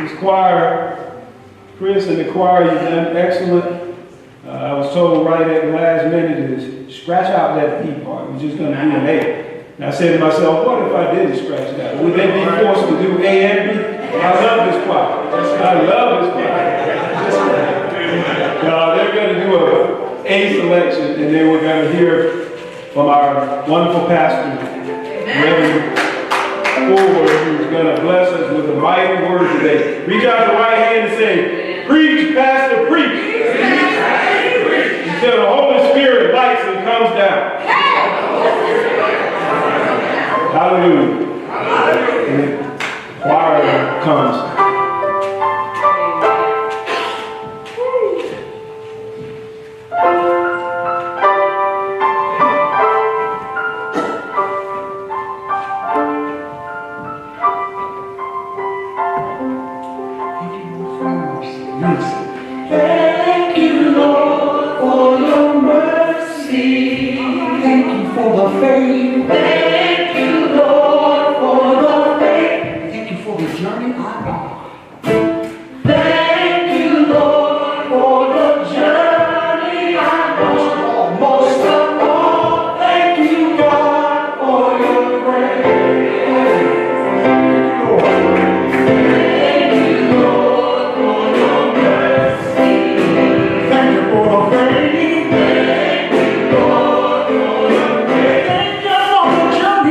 This choir, Chris and the choir, you've done excellent. I was told right at the last minute is scratch out that P part. We're just going to do an A. And I said to myself, what if I didn't scratch it out? Would they be forced to do A and B? I love this choir. I love this choir. They're going to do a selection, and then we're going to hear from our wonderful pastor, Reverend, who's going to bless us with a mighty word today. Reach out the right hand and say, preach, pastor, preach. Until the Holy Spirit lights and comes down. Hallelujah. And the choir comes. Thank you, Lord, for your mercy. Thank you for the faith. Thank you, Lord, for the faith. Thank you for the journey I'm on. Thank you, Lord, for the journey I'm on. Most of all, thank you, God, for your grace. Thank you, Lord, for your mercy. Thank you for the faith. Thank you, Lord, for your grace. Thank you for the journey.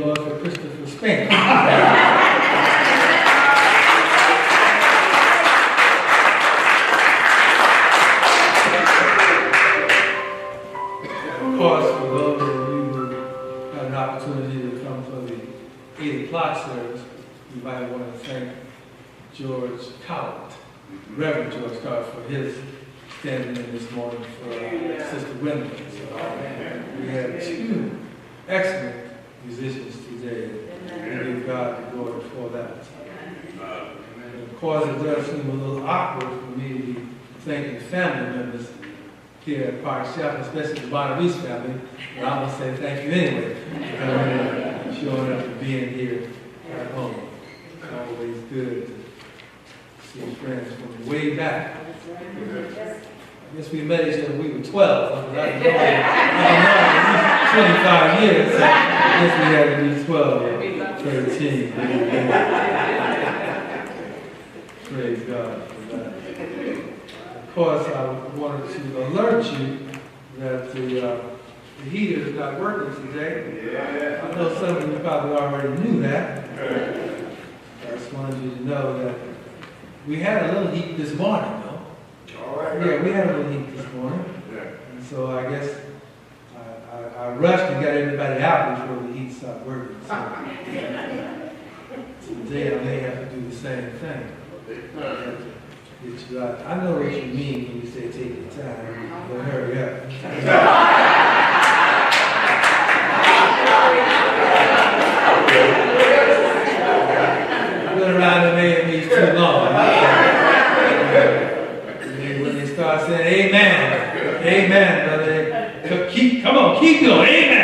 Lord for Christopher Spain. Of course, for those of you who had an opportunity to come for the 8 o'clock service, you might want to thank George Cowart, Reverend George Cowart, for his standing in this morning for Sister Gwendolyn. So, we had 2 excellent musicians today, and give God the glory for that. And of course, it does seem a little awkward for me to be thanking family members here at Park Chapel, especially the Bonavice family, but I'm going to say thank you anyway for coming and showing up and being here at home. It's always good to see friends from way back. I guess we met each other when we were 12. I don't know, 25 years. So I guess we had to be 12 or 13. Praise God for that. Of course, I wanted to alert you that the heater is not working today. I know some of you probably already knew that. I just wanted you to know that we had a little heat this morning, though. Yeah, we had a little heat this morning. And so I guess I rushed and got everybody out before the heat stopped working. So today I may have to do the same thing. Get you out. I know what you mean when you say take your time, but hurry up. I've been around the AMEs too long. When they start saying amen, amen, brother, come on, keep going, amen.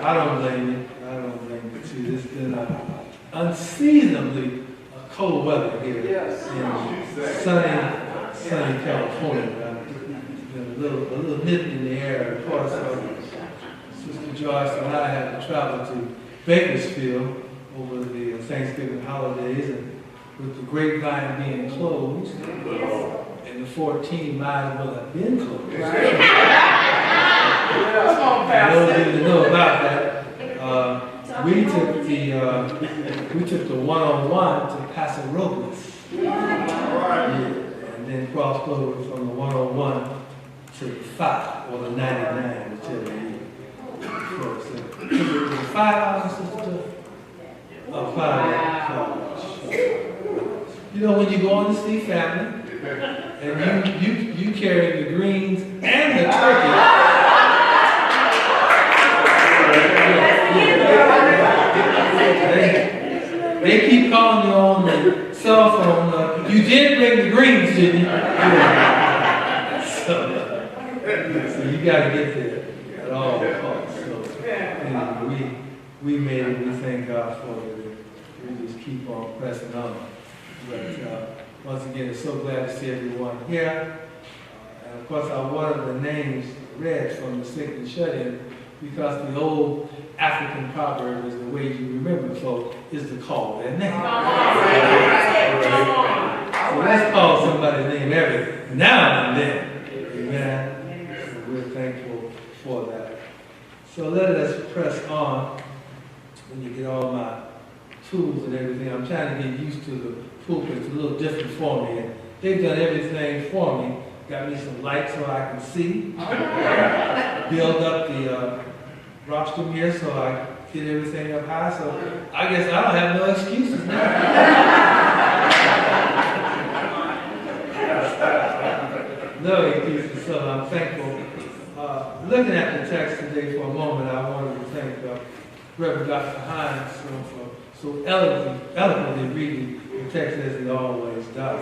I don't blame you. I don't blame you too. It's been unseasonably cold weather here in sunny California. It's been a little nippy in the air. Of course, Sister Joyce and I had to travel to Bakersfield over the Thanksgiving holidays, and with the grapevine being closed, and the 14 might as well have been closed. Those of you that know about that, we took the 101 to Paso Robles, and then crossed over from the 101 to the 5 or the 99, whichever you. So, 5 hours, sister. Oh, 5 hours. You know, when you go on to see family, and you carry the greens and the turkey. They keep calling you on the cell phone. You did bring the greens, didn't you? So you got to get there at all costs. So we made it. We thank God for it. We just keep on pressing on. But once again, it's so glad to see everyone here. And of course, I wanted the names read from the sick and shut-in, because the old African proverb is the way you remember folk is to call their name. So let's call somebody's name every now and then. Amen. So we're thankful for that. So let us press on. When you get all my tools and everything, I'm trying to get used to the pulpit. It's a little different for me. And they've done everything for me. Got me some lights so I can see. Build up the rostrum here so I get everything up high. So I guess I don't have no excuses now. No excuses. So I'm thankful. Looking at the text today for a moment, I wanted to thank Reverend Dr. Hines for so eloquently reading the text as he always does.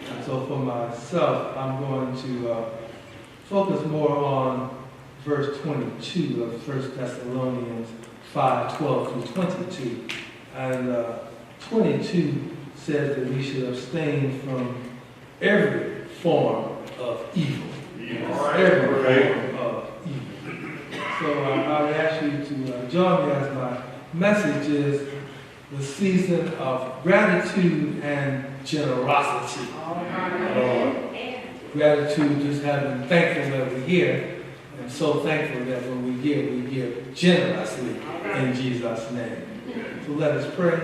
And so for myself, I'm going to focus more on verse 22 of 1 Thessalonians 5:12 through 22. And 22 says that we should abstain from every form of evil. Every form of evil. So I would ask you to join me as my message is the season of gratitude and generosity. Gratitude, just having thankful that we're here. And so thankful that when we give generously in Jesus' name. So let us pray.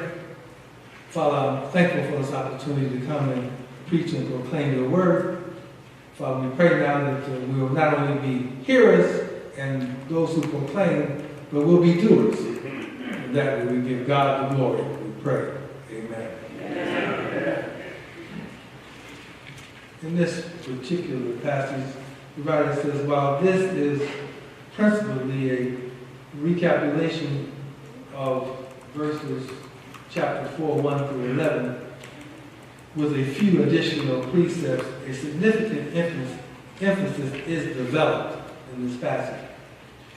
Father, I'm thankful for this opportunity to come and preach and proclaim your word. Father, we pray now that we will not only be hearers and those who proclaim, but we'll be doers. And that we give God the glory. We pray. Amen. Amen. In this particular passage, the writer says, while this is principally a recapitulation of verses chapter 4, 1 through 11, with a few additional precepts, a significant emphasis is developed in this passage.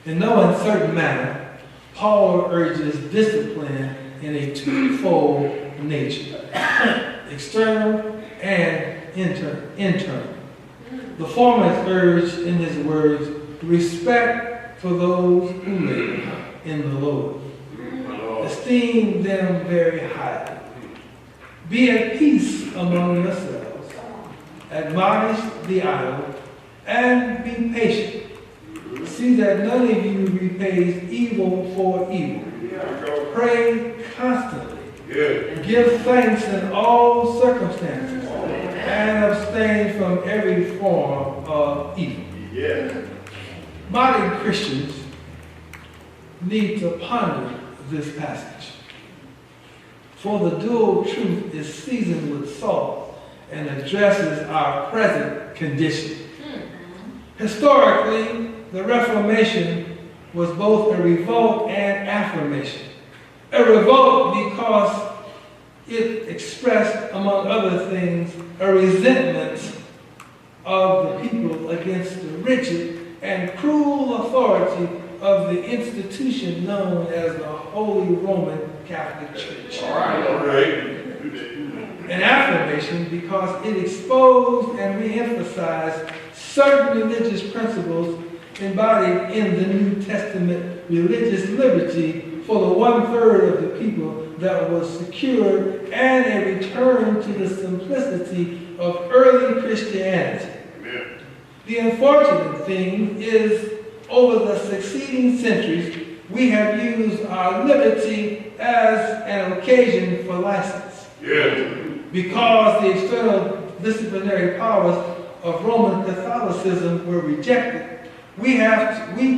In no uncertain manner, Paul urges discipline in a twofold nature, external and internal. The former is urged in his words, respect for those who labor in the Lord. Esteem them very highly. Be at peace among yourselves. Admonish the idle, and be patient. See that none of you repays evil for evil. Pray constantly. Give thanks in all circumstances, and abstain from every form of evil. Modern Christians need to ponder this passage. For the dual truth is seasoned with salt and addresses our present condition. Historically, the Reformation was both a revolt and affirmation. A revolt because it expressed, among other things, a resentment of the people against the rigid and cruel authority of the institution known as the Holy Roman Catholic Church. An affirmation because it exposed and re-emphasized certain religious principles embodied in the New Testament religious liberty for the 1/3 of the people that was secured, and a return to the simplicity of early Christianity. Amen. The unfortunate thing is, over the succeeding centuries, we have used our liberty as an occasion for license. Yes. Because the external disciplinary powers of Roman Catholicism were rejected, we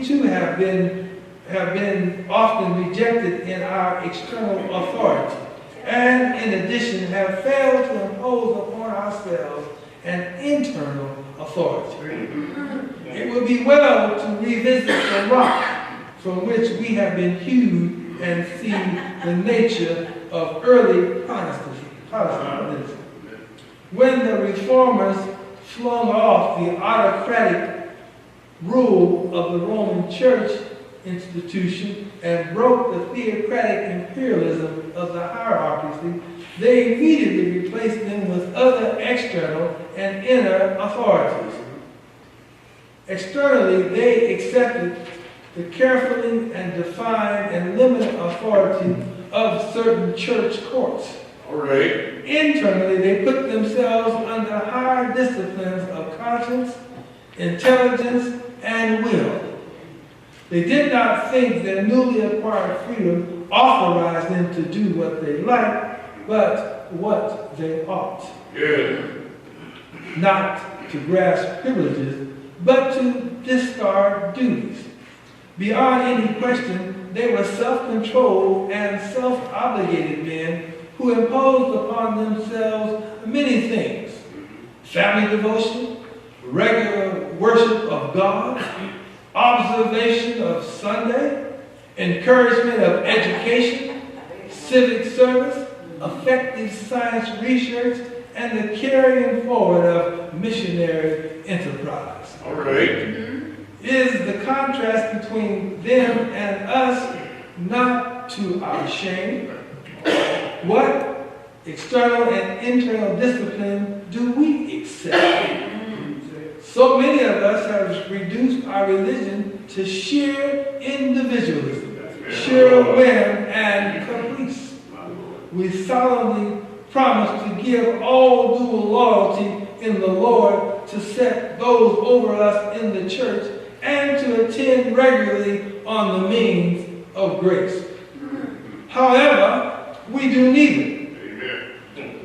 too have been often rejected in our external authority, and in addition have failed to impose upon ourselves an internal authority. It would be well to revisit the rock from which we have been hewed and see the nature of early Protestantism. When the reformers flung off the autocratic rule of the Roman Church institution and broke the theocratic imperialism of the hierarchy, they immediately replaced them with other external and inner authorities. Externally, they accepted the carefully and defined and limited authority of certain church courts. All right. Internally, they put themselves under higher disciplines of conscience, intelligence, and will. They did not think their newly acquired freedom authorized them to do what they liked, but what they ought. Yeah. Not to grasp privileges, but to discard duties. Beyond any question, they were self-controlled and self-obligated men who imposed upon themselves many things: family devotion, regular worship of God, observation of Sunday, encouragement of education, civic service, effective science research, and the carrying forward of missionary enterprise. All right. Is the contrast between them and us not to our shame? What external and internal discipline do we accept? So many of us have reduced our religion to sheer individualism, sheer whim and caprice. We solemnly promise to give all due loyalty in the Lord, to set those over us in the church and to attend regularly on the means of grace. However, we do neither.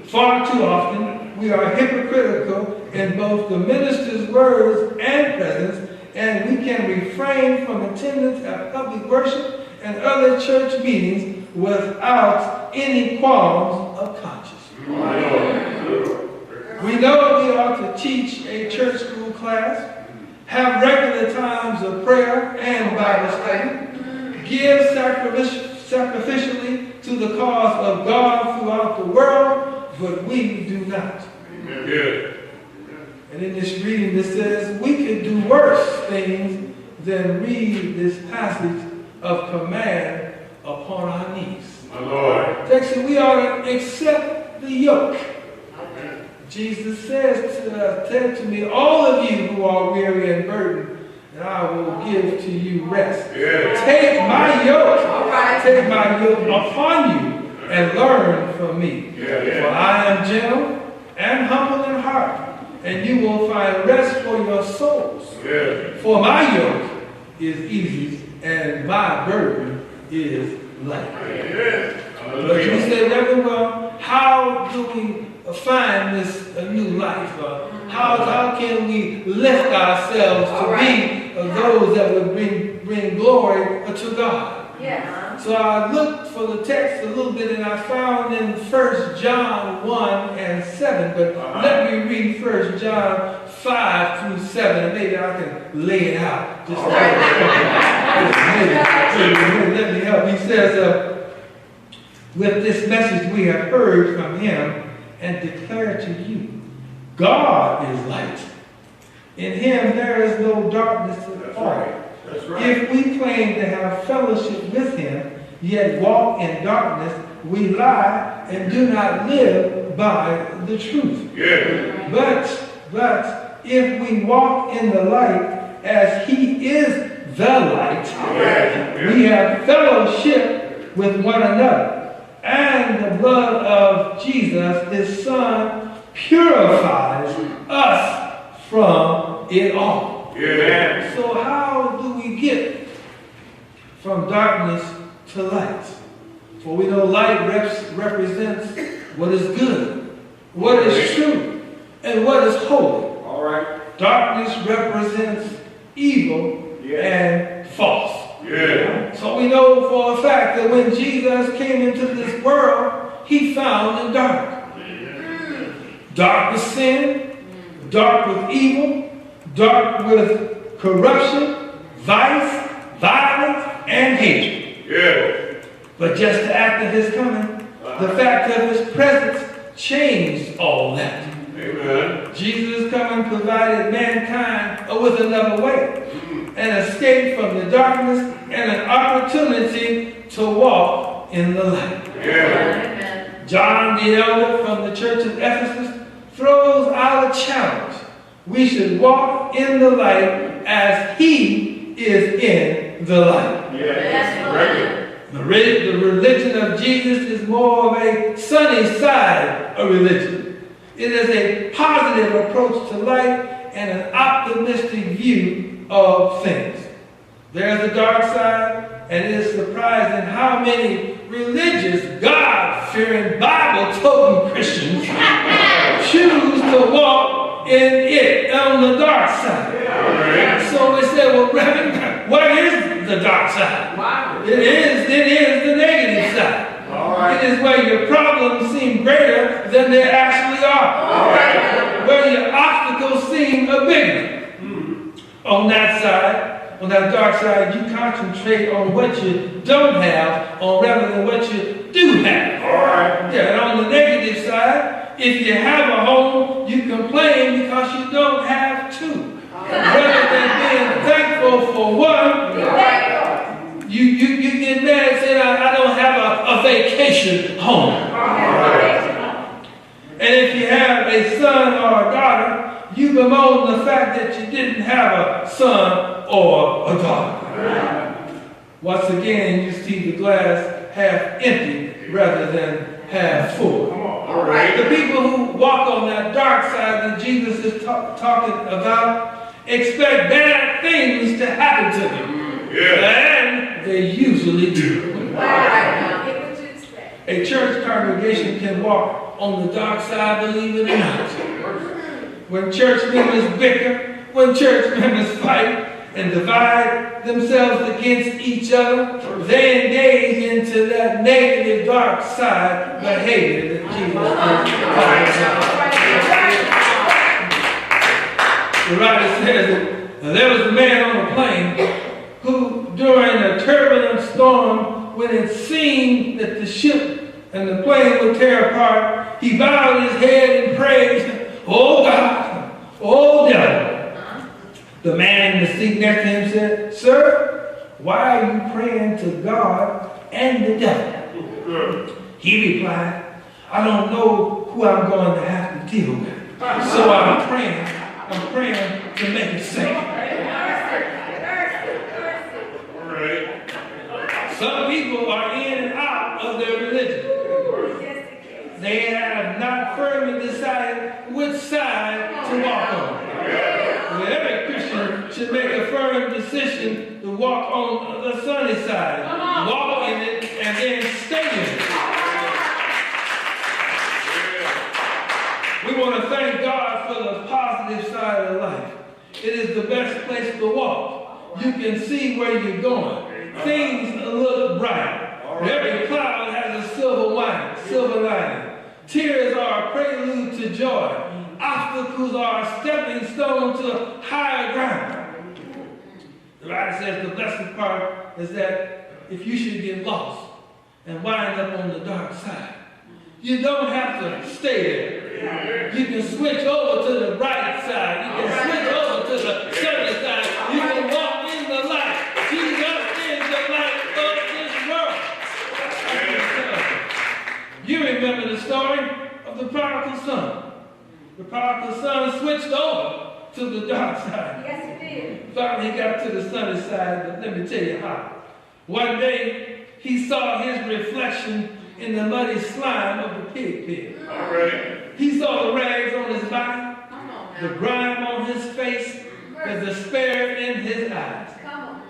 Far too often, we are hypocritical in both the minister's words and presence, and we can refrain from attendance at public worship and other church meetings without any qualms of conscience. We know we ought to teach a church school class, have regular times of prayer and Bible study, give sacrificially to the cause of God throughout the world, but we do not. And in this reading it says, we could do worse things than read this passage of command upon our knees. My Lord. Text says we ought to accept the yoke. Jesus said to me, all of you who are weary and burdened, and I will give to you rest. Take my yoke upon you and learn from me. For I am gentle and humble in heart, and you will find rest for your souls. For my yoke is easy and my burden is light. But you say, Reverend, well, how do we find this new life? How can we lift ourselves to be those that would bring glory to God? So I looked for the text a little bit, and I found in 1 John 1 and 7. But let me read 1 John 5 through 7, and maybe I can lay it out. Just let me help. He says, with this message we have heard from him and declare to you, God is light. In him there is no darkness at all. If we claim to have fellowship with him, yet walk in darkness, we lie and do not live by the truth. But if we walk in the light as he is the light, we have fellowship with one another. And the blood of Jesus, his Son, purifies us from it all. So how do we get from darkness to light? For we know light represents what is good, what is true, and what is holy. Darkness represents evil and false. So we know for a fact that when Jesus came into this world, he found the dark. Dark with sin, dark with evil, dark with corruption, vice, violence, and hatred. But just the act of his coming, the fact of his presence changed all that. Jesus coming provided mankind with another way, an escape from the darkness and an opportunity to walk in the light. John the Elder from the church of Ephesus throws out a challenge. We should walk in the light as he is in the light. The religion of Jesus is more of a sunny side of religion. It is a positive approach to life and an optimistic view of things. There's the dark side, and it is surprising how many religious, God-fearing, Bible-toting Christians choose to walk in it on the dark side. So they say, well, Reverend, what is the dark side? It is the negative side. It is where your problems seem greater than they actually are. Where your obstacles seem bigger. On that side, on that dark side, you concentrate on what you don't have rather than what you do have. And on the negative side, if you have a home, you complain because you don't have two. Rather than being thankful for one, you get mad and say, I don't have a vacation home. And if you have a son or a daughter, you bemoan the fact that you didn't have a son or a daughter. Once again, you see the glass half empty rather than half full. The people who walk on that dark side that Jesus is talking about expect bad things to happen to them. And they usually do. A church congregation can walk on the dark side, believe it or not. When church members bicker, when church members fight and divide themselves against each other, they engage into that negative dark side behavior that Jesus talks about. The writer says that there was a man on a plane who, during a turbulent storm, when it seemed that the ship and the plane would tear apart, he bowed his head and prayed, "Oh God, oh devil." The man in the seat next to him said, "Sir, why are you praying to God and the devil?" He replied, "I don't know who I'm going to have to deal with. So I'm praying to make it safe." Some people are in and out of their religion. They have not firmly decided which side to walk on. Well, every Christian should make a firm decision to walk on the sunny side, walk in it, and then stay in it. We want to thank God for the positive side of life. It is the best place to walk. You can see where you're going. Things look bright. Every cloud has a silver lining. Tears are a prelude to joy. Obstacles are a stepping stone to higher ground. The writer says the blessed part is that if you should get lost and wind up on the dark side, you don't have to stay there. You can switch over to the bright side. You can switch over to the sunny side. You can walk in the light. Jesus is the light of this world. You remember the story of the prodigal son. The prodigal son switched over to the dark side. Yes, he did. Finally, he got to the sunny side, but let me tell you how. One day, he saw his reflection in the muddy slime of the pig pen. All right. He saw the rags on his body, the grime on his face, the despair in his eyes.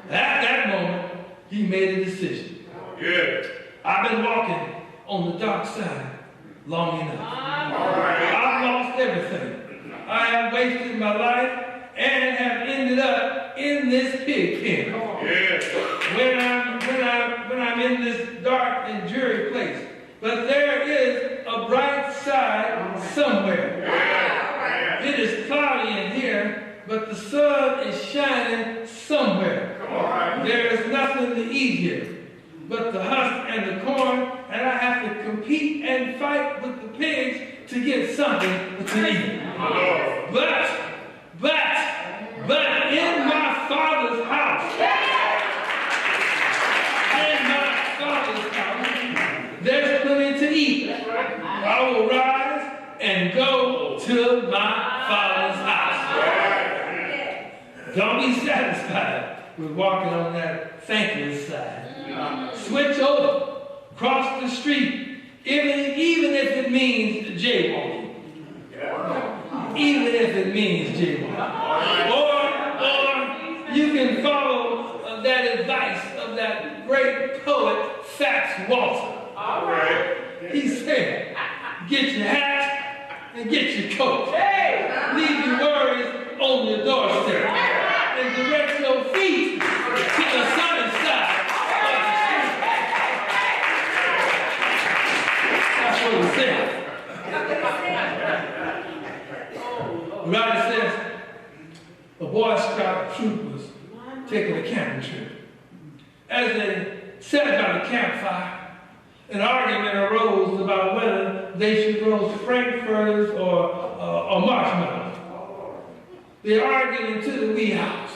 At that moment, he made a decision. Yeah. I've been walking on the dark side long enough. I've lost everything. I have wasted my life and have ended up in this pig pen. When I'm in this dark and dreary place. But there is a bright side somewhere. It is cloudy in here, but the sun is shining somewhere. There is nothing to eat here but the husk and the corn, and I have to compete and fight with the pigs to get something to eat. But in my Father's house, there's plenty to eat. I will rise and go to my Father's house. Don't be satisfied with walking on that thankless side. Switch over. Cross the street. Even if it means jaywalking. Even if it means jaywalking. Or you can follow that advice of that great poet, Fats Walter. All right. He said, get your hat and get your coat. Leave your worries on your doorstep and direct your feet to the sunny side of the street. That's what he said. The writer says, a Boy Scout troop was taking a camping trip. As they sat by the campfire, an argument arose about whether they should roast frankfurters or marshmallows. They argued into the wee hours.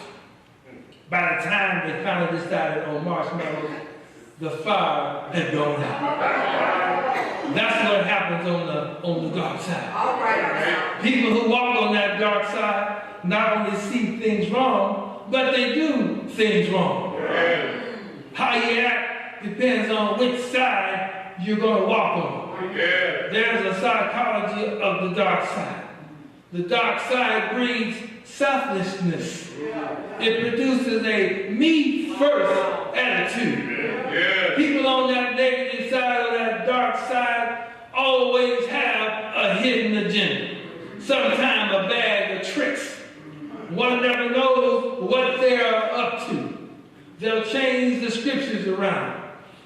By the time they finally decided on marshmallows, the fire had gone out. That's what happens on the dark side. All right. People who walk on that dark side not only see things wrong, but they do things wrong. How you act depends on which side you're going to walk on. There's a psychology of the dark side. The dark side breeds selfishness. It produces a me-first attitude. Yeah. People on that negative side or that dark side always have a hidden agenda. Sometimes a bag of tricks. One never knows what they are up to. They'll change the scriptures around.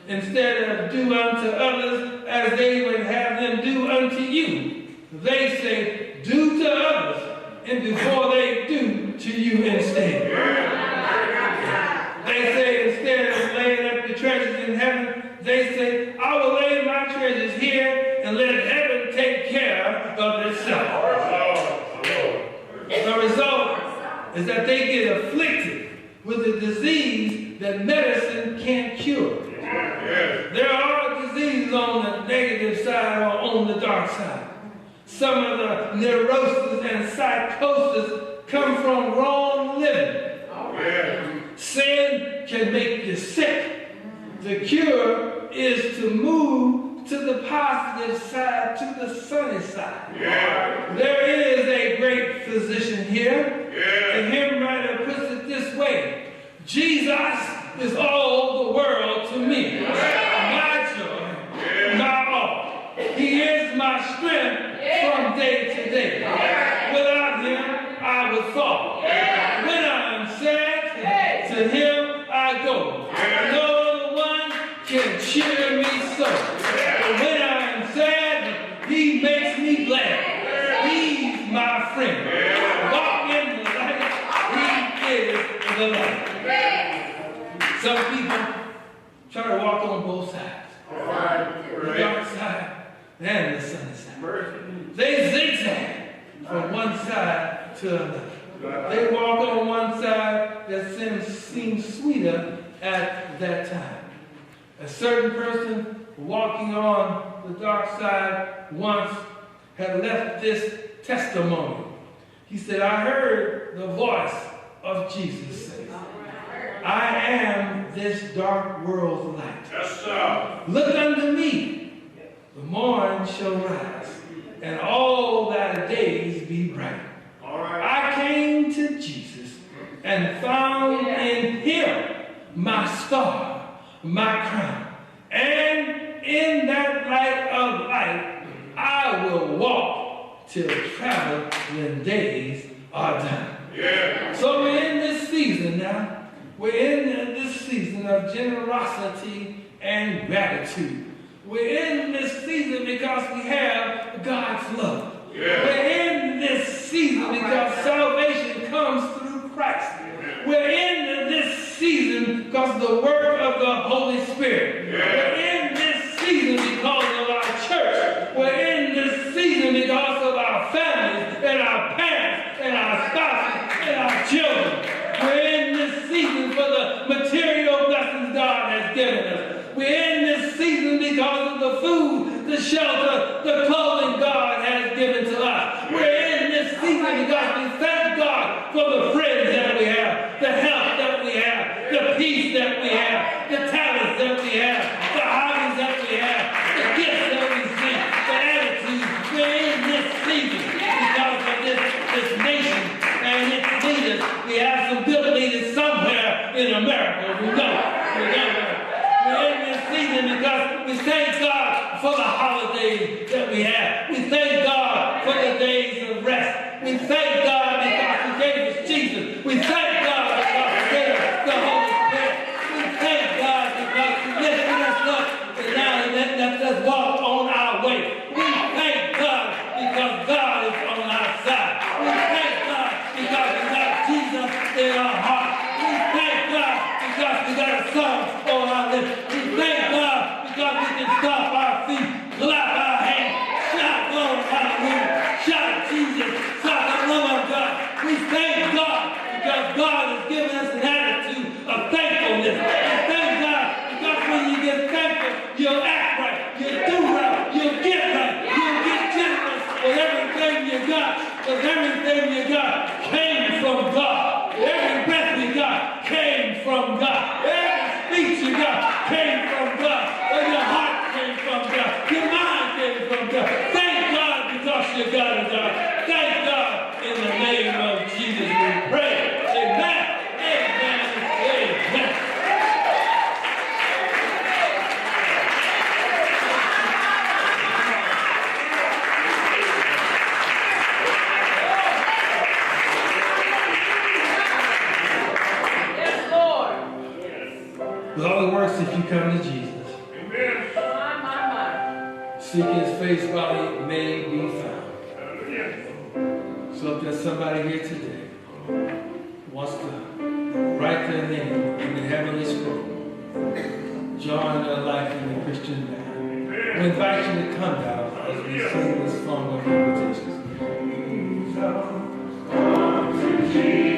Instead of do unto others as they would have them do unto you, they say, do to others, and before they do to you instead. They say, instead of laying up your treasures in heaven, they say, I will lay my treasures here and let heaven take care of itself. The result is that they get afflicted with a disease that medicine can't cure. There are diseases on the negative side or on the dark side. Some of the neurosis and psychosis come from wrong living. Sin can make you sick. The cure is to move to the positive side, to the sunny side. There is a great physician here. The hymn writer puts it this way: Jesus is all the world to me. My joy, my all. He is my strength from day to day. Without him, I would fall. When I am sad, to him I go. No one can cheer me so. When I am sad, he makes me glad. He's my friend. Walk in the light. He is the light. Some people try to walk on both sides. The dark side and the sunny side. They zigzag from one side to another. They walk on one side that seems sweeter at that time. A certain person walking on the dark side once had left this testimony. He said, I heard the voice of Jesus say, I am this dark world's light. Yes, sir. Look unto me, the morn shall rise, and all thy days be bright. All right. I came to Jesus and found in him my star, my crown. And in that light of light, I will walk till traveling days are done. Yeah. So we're in this season now. We're in this season of generosity and gratitude. We're in this season because we have God's love. Yeah. We're in this season because salvation comes through Christ. We're in this season because of the work of the Holy Spirit. We're in this season because of our church. We're in this season because of our families and our parents and our spouses and our children. We're in this season for the material blessings God has given us. We're in this season because of the food, the shelter, the clothing God has given to us. We're in this season because we thank God for the friends that we have, the health that we have, the peace that we have, the talents that we have, the hobbies that we have, the gifts that we see, the attitudes. We're in this season because of this nation and its leaders. We have some good leaders somewhere in America. We know. We're in this season because we thank God for the holidays that we have. We thank God for the days of rest. We thank God because He gave us Jesus. We thank God because He gave us the Holy Spirit. We thank God because He lifted us up and now He lets us walk on our way. We thank God because God is on our side. We thank God because we got Jesus in our heart. We thank God because we got a song on our lips. We thank God because we can stomp our feet, clap our hands, shout glory, hallelujah, shout Jesus, shout the love of God. We thank God because God has given us an attitude of thankfulness. We thank God because when you get thankful, you'll act right, you'll do right, you'll get right, you'll get generous with everything you got, because everything you got came from God. Every breath we got came from God. Every speech you got came from God. And your heart came from God. Your mind came from God. Thank God because you got it, God. Thank God come to Jesus. Amen. Seek his face while he may be found. Hallelujah. So if there's somebody here today who wants to write their name in the heavenly scroll, join their life in the Christian band, we invite you to come down as we sing this song of invitation. Come to Jesus.